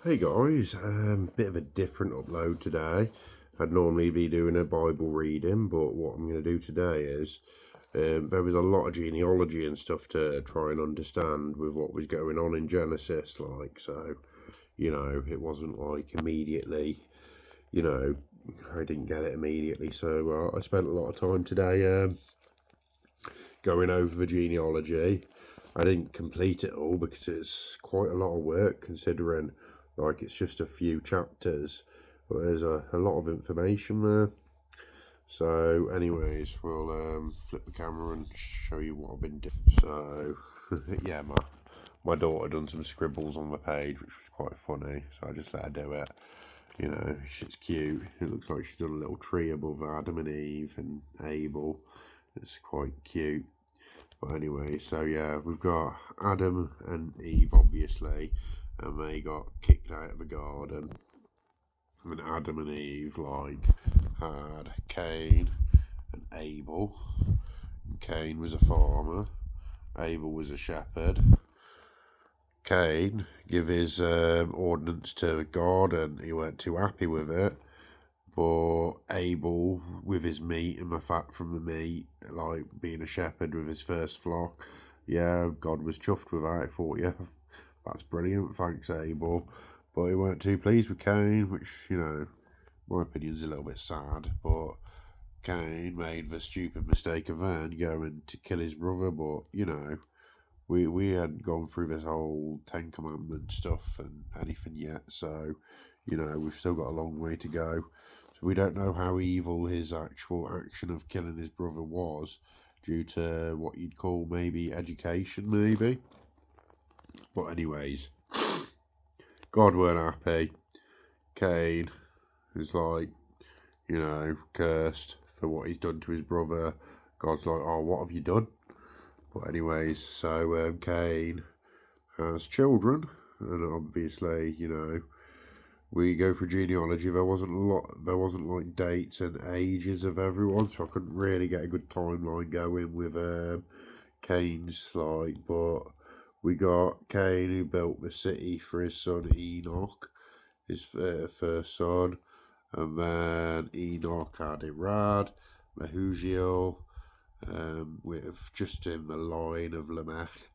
Hey guys, bit of a different upload today. I'd normally be doing a Bible reading, but what I'm going to do today is there was a lot of genealogy and stuff to try and understand with what was going on in Genesis, it wasn't like immediately, you know, I didn't get it immediately, so I spent a lot of time today going over the genealogy. I didn't complete it all because it's quite a lot of work considering it's just a few chapters, but there's a lot of information there. So anyways, we'll flip the camera and show you what I've been doing. So yeah, my daughter done some scribbles on the page, which was quite funny, so I just let her do it. She's cute. It looks like she's done a little tree above Adam and Eve and Abel. It's quite cute. But anyway, so yeah, we've got Adam and Eve, obviously, and they got kicked out of the garden. And Adam and Eve, had Cain and Abel. And Cain was a farmer, Abel was a shepherd. Cain gave his ordinance to God, and he weren't too happy with it. But Abel, with his meat and the fat from the meat, like being a shepherd with his first flock, yeah, God was chuffed with that. He thought, yeah, that's brilliant, thanks Abel. But he weren't too pleased with Cain, which, my opinion's a little bit sad. But Cain made the stupid mistake of then going to kill his brother. But, we hadn't gone through this whole Ten Commandments stuff and anything yet. So, we've still got a long way to go. We don't know how evil his actual action of killing his brother was, due to what you'd call maybe education, maybe. But anyways, God weren't happy. Cain is cursed for what he's done to his brother. God's like, oh, what have you done? But anyways, so Cain has children, and obviously, we go for genealogy. There wasn't like dates and ages of everyone, so I couldn't really get a good timeline going with Cain's but we got Cain, who built the city for his son Enoch, his first son, and then Enoch had Irad, Mehujael, with just in the line of Lamech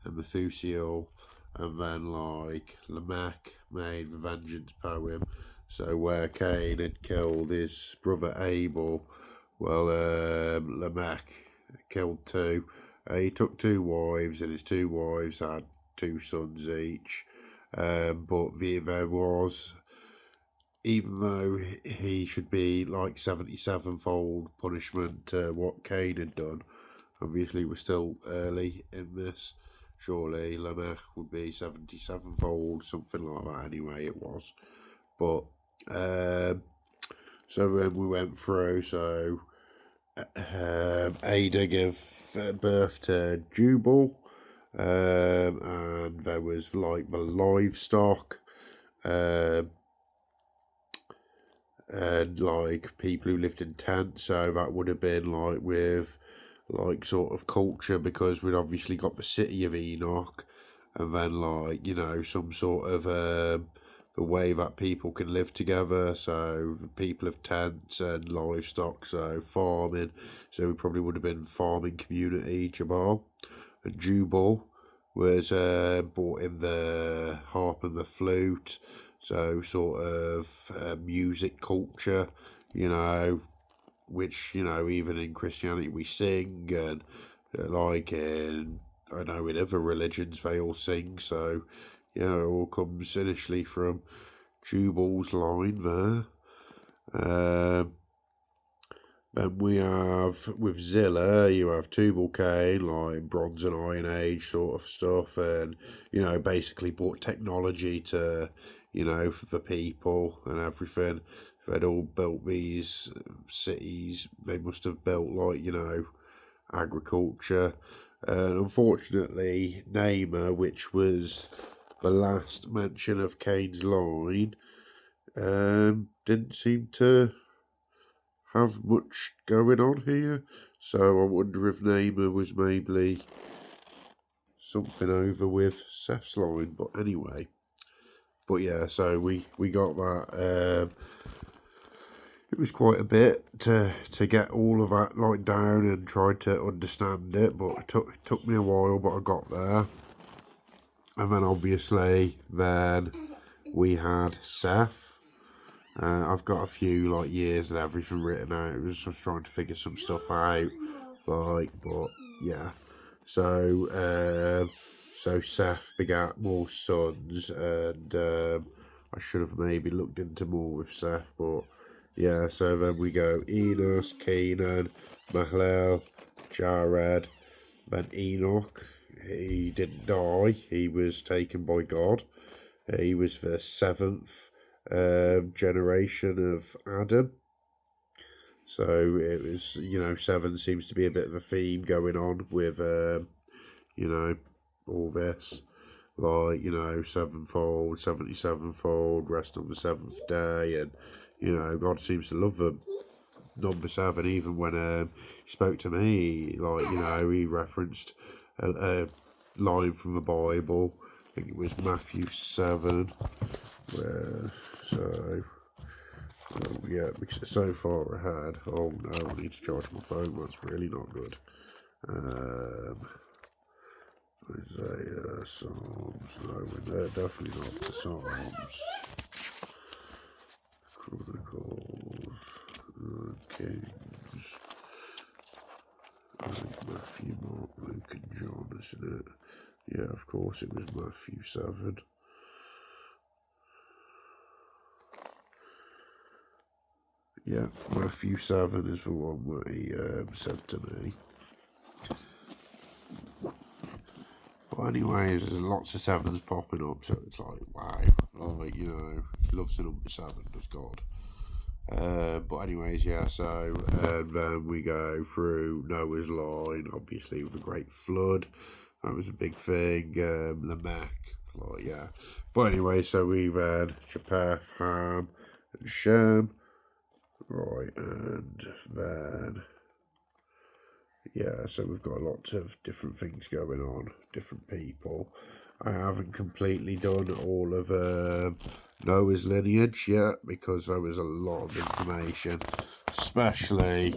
and Methuselah. And then Lamech made the vengeance poem. So where Cain had killed his brother Abel, well, Lamech killed two. He took two wives, and his two wives had two sons each. But there was, even though he should be 77-fold punishment to what Cain had done, obviously we're still early in this. Surely Lamech would be 77-fold, something like that. Anyway, it was. But so then we went through. So Ada gave birth to Jubal, and there was the livestock, and people who lived in tents. So that would have been with sort of culture, because we'd obviously got the city of Enoch, and then some sort of the way that people can live together. So the people of tents and livestock, so farming. So we probably would have been farming community. Jabal and Jubal was brought in the harp and the flute. So sort of music culture, which, even in Christianity we sing, and I know in other religions they all sing. So, it all comes initially from Jubal's line there. Then we have, with Zilla, you have Tubal-Cain, Bronze and Iron Age sort of stuff, and, basically brought technology to, the people and everything. If they'd all built these cities, they must have built, agriculture. And unfortunately, Namer, which was the last mention of Cain's line, didn't seem to have much going on here. So I wonder if Namer was maybe something over with Seth's line. But anyway, But yeah, so we got that. It was quite a bit to get all of that like down and try to understand it, but it took me a while, but I got there. And then obviously then we had Seth. I've got a few like years and everything written out. It was just trying to figure some stuff out, like, but yeah. So so Seth begat more sons, and I should have maybe looked into more with Seth, but yeah. So then we go Enos, Canaan, Mahlel, Jared, then Enoch. He didn't die. He was taken by God. He was the seventh generation of Adam. So it was, you know, 7 seems to be a bit of a theme going on with, you know, all this. Like, you know, sevenfold, 77fold, rest on the seventh day. And, you know, God seems to love the number 7, even when he spoke to me. Like, you know, he referenced a line from the Bible. I think it was Matthew 7. So yeah, because it's so far ahead. Oh no, I need to charge my phone. That's really not good. Isaiah, Psalms. No, we're definitely not the Psalms. Chronicles, Kings. I think Matthew, Mark, Luke, and John, isn't it? Yeah, of course it was Matthew 7. Yeah, Matthew 7 is the one where he said to me. But anyways, there's lots of 7s popping up, so it's like, wow. Like, you know, he loves the number 7, does God. But anyways, yeah, so then we go through Noah's line, obviously with the Great Flood. That was a big thing. The Mech, like, yeah. But anyway, so we've had Japheth, Ham, and Shem. Right, and then, yeah, so we've got lots of different things going on, different people. I haven't completely done all of Noah's lineage yet because there was a lot of information, especially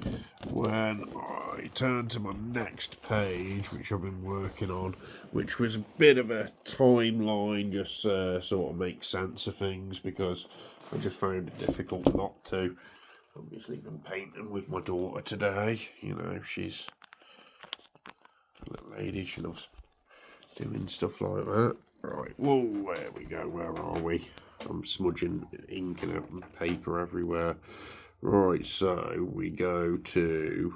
when I turn to my next page, which I've been working on, which was a bit of a timeline, just sort of make sense of things, because I just found it difficult not to. Obviously been painting with my daughter today. You know, she's a little lady, she loves doing stuff like that. Right, whoa, there we go, where are we? I'm smudging ink and paper everywhere. Right, so we go to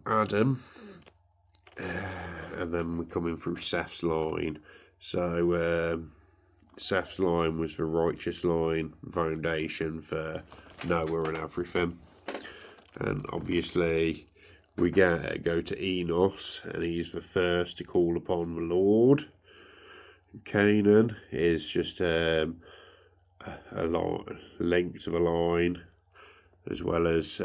Adam, and then we're coming through Seth's line. So Seth's line was the righteous line, foundation for Noah and everything. And obviously we go to Enos, and he's the first to call upon the Lord. Canaan is just a length of a line, as well as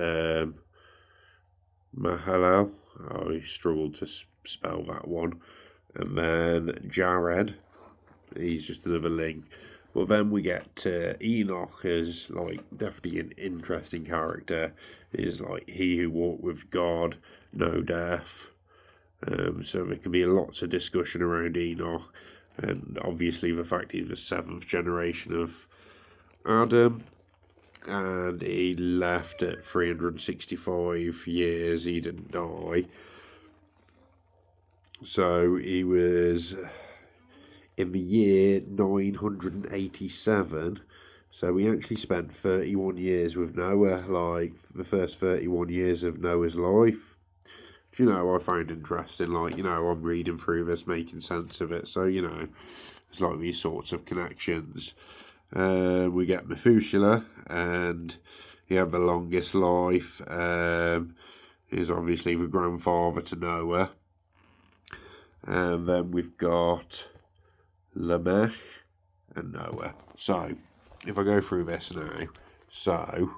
Mahalal. I struggled to spell that one. And then Jared, he's just another link. But then we get to Enoch as like definitely an interesting character. Is like he who walked with God, no death. So there can be lots of discussion around Enoch, and obviously the fact he's the 7th generation of Adam, and he left at 365 years. He didn't die. So he was in the year 987, so we actually spent 31 years with Noah, like the first 31 years of Noah's life. Do you know, I find interesting, like, you know, I'm reading through this, making sense of it, so, you know, there's like these sorts of connections. We get Methuselah, and he had the longest life. He's obviously the grandfather to Noah. And then we've got Lamech and Noah. So, if I go through this now, so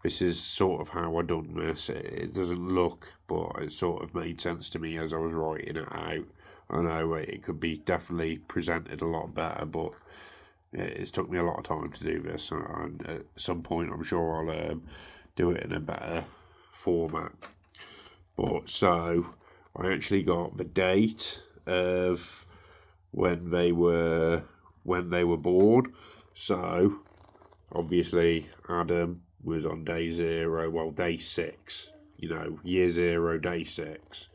this is sort of how I done this. It doesn't look, but it sort of made sense to me as I was writing it out. I know it could be definitely presented a lot better, but it's took me a lot of time to do this, and at some point I'm sure I'll do it in a better format. But so I actually got the date of when they were born. So obviously Adam was on day 0, well, day 6, year 0, day 6,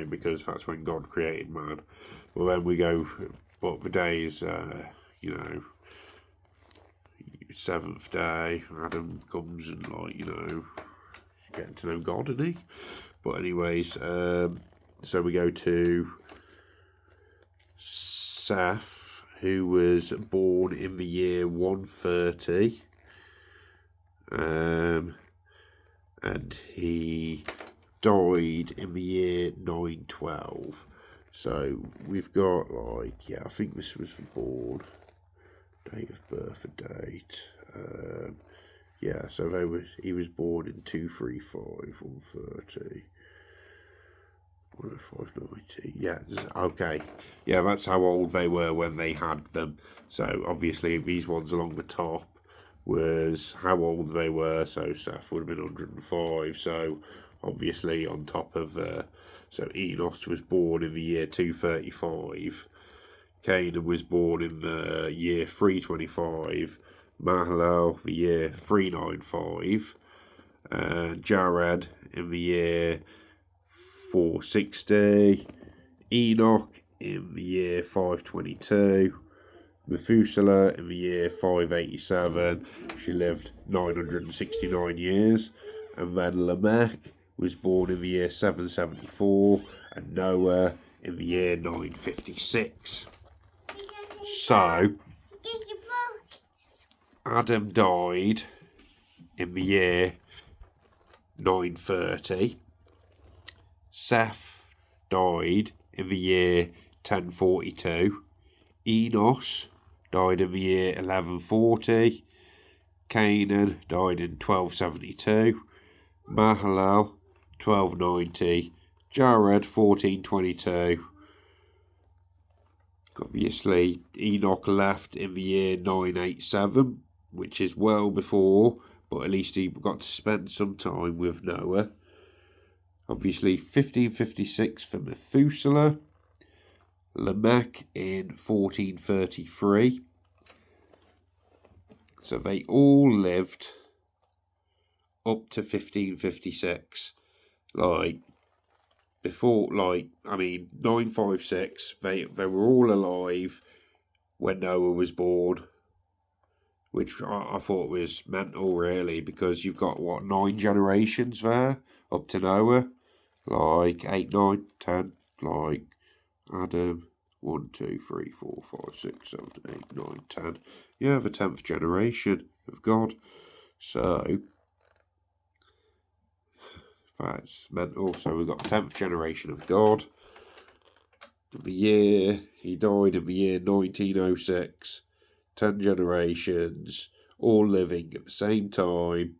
because that's when God created man. Well, then we go, but the days, 7th day, Adam comes and, getting to know God, isn't he? But anyways, so we go to Seth, who was born in the year 130, and he died in the year 912. So we've got I think this was the born date of birth and date. So he was born in 235, 130. 590. Yeah, okay. Yeah, that's how old they were when they had them. So obviously these ones along the top was how old they were. So Seth would have been 105. So obviously on top of so Enos was born in the year 235. Canaan was born in the year 325. Mahalalel the year 395. Jared in the year 460, Enoch in the year 522, Methuselah in the year 587. She lived 969 years, and then Lamech was born in the year 774, and Noah in the year 956. So Adam died in the year 930. Seth died in the year 1042. Enos died in the year 1140. Canaan died in 1272. Mahalalel 1290. Jared 1422. Obviously, Enoch left in the year 987, which is well before, but at least he got to spend some time with Noah. Obviously, 1556 for Methuselah. Lamech in 1433. So they all lived up to 1556. Before, 956, they were all alive when Noah was born, which I thought was mental, really, because you've got, 9 generations there up to Noah, 8, 9, 10, Adam, 1, 2, 3, 4, 5, 6, 7, 8, 9, 10. Yeah, the 10th generation of God. So that's mental. So we've got the 10th generation of God. He died in the year 1906. 10 generations, all living at the same time.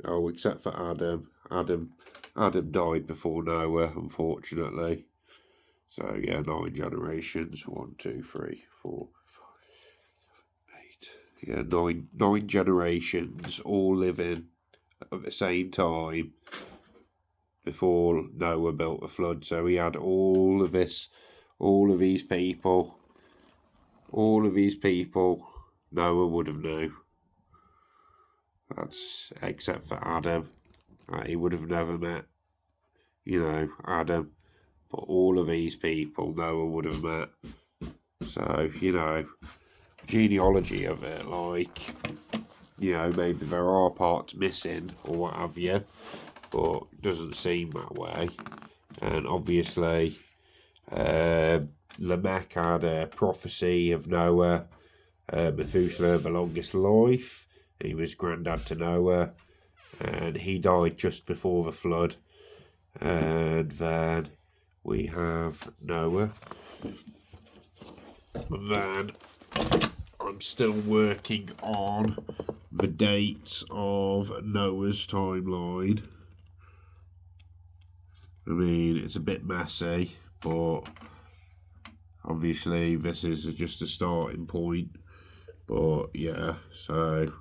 Oh, except for Adam. Adam died before Noah, unfortunately. So yeah, 9 generations. 1, 2, 3, 4, 5, 7, 8. Yeah, nine generations, all living at the same time before Noah built a flood. So he had all of these people. All of these people Noah would have known. That's except for Adam. He would have never met, Adam. But all of these people Noah would have met. So, genealogy of it, maybe there are parts missing or what have you, but it doesn't seem that way. And obviously, Lamech had a prophecy of Noah, Methuselah, the longest life. He was granddad to Noah, and he died just before the flood. And then we have Noah. And then I'm still working on the dates of Noah's timeline. I mean, it's a bit messy, but obviously this is just a starting point. But yeah, so,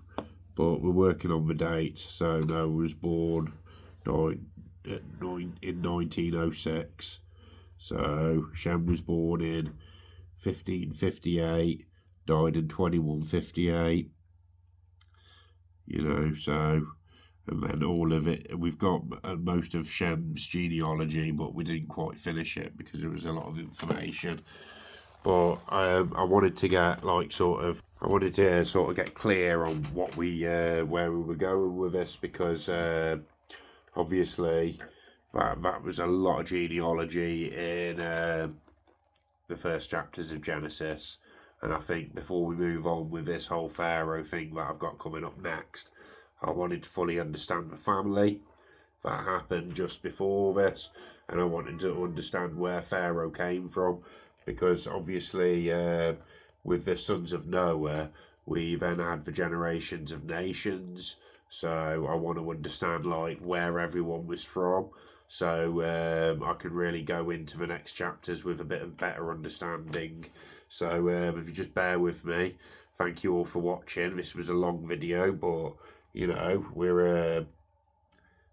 but we're working on the dates. So Noah was born in 1906. So Shem was born in 1558, died in 2158. You know, so, and then all of it, we've got most of Shem's genealogy, but we didn't quite finish it because there was a lot of information. But I wanted to get I wanted to sort of get clear on what where we were going with this, because obviously that was a lot of genealogy in the first chapters of Genesis. And I think before we move on with this whole Pharaoh thing that I've got coming up next, I wanted to fully understand the family that happened just before this, and I wanted to understand where Pharaoh came from, because obviously with the sons of Noah, we then had the generations of nations, so I want to understand like where everyone was from, so I can really go into the next chapters with a bit of better understanding. So if you just bear with me, thank you all for watching. This was a long video, but you know, we're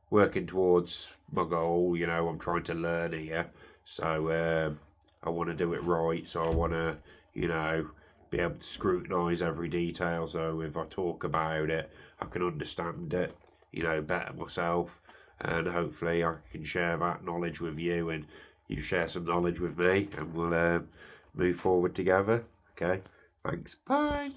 working towards my goal. You know, I'm trying to learn here, so I want to do it right. So I want to, you know, be able to scrutinise every detail, so if I talk about it, I can understand it, you know, better myself, and hopefully I can share that knowledge with you, and you share some knowledge with me, and we'll move forward together. Okay, thanks, bye.